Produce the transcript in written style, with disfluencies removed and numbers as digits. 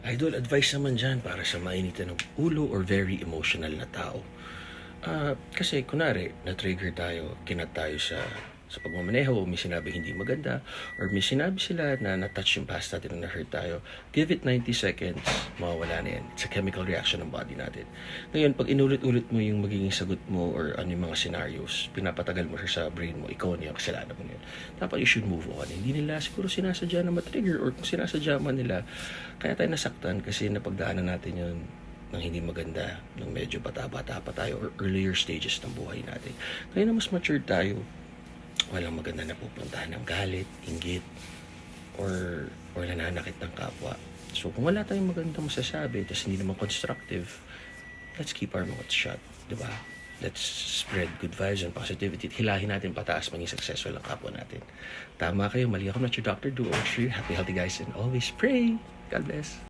Idol, advice naman dyan para sa mainitan ng ulo or very emotional na tao. Kasi kunwari, na-trigger tayo, kinat tayo sa pagmamaneho, o may sinabi hindi maganda, or may sinabi sila na na-touch yung past natin, na na-hurt tayo. Give it 90 seconds, mawawala na yan. It's a chemical reaction ng body natin. Ngayon, pag inulit-ulit mo yung magiging sagot mo or ano yung mga scenarios, pinapatagal mo siya sa brain mo, ikaw niya, kasalanan mo yun. Dapat you should move on. Hindi nila siguro sinasadya na matrigger, or kung sinasadya man nila, kaya tayo nasaktan kasi napagdaanan natin yun ng hindi maganda, ng medyo bata-bata pa tayo or earlier stages ng buhay natin. Kaya na mas matured tayo, walang maganda na pupuntahan ng galit, inggit, or nananakit ng kapwa. So kung wala tayong magandang masasabi, tapos hindi naman constructive, let's keep our mouths shut, di ba? Let's spread good vibes and positivity. Hilahin natin pataas, maging successful ang kapwa natin. Tama kayo, mali ako, not your Dr. Do. Happy, healthy guys, and always pray. God bless.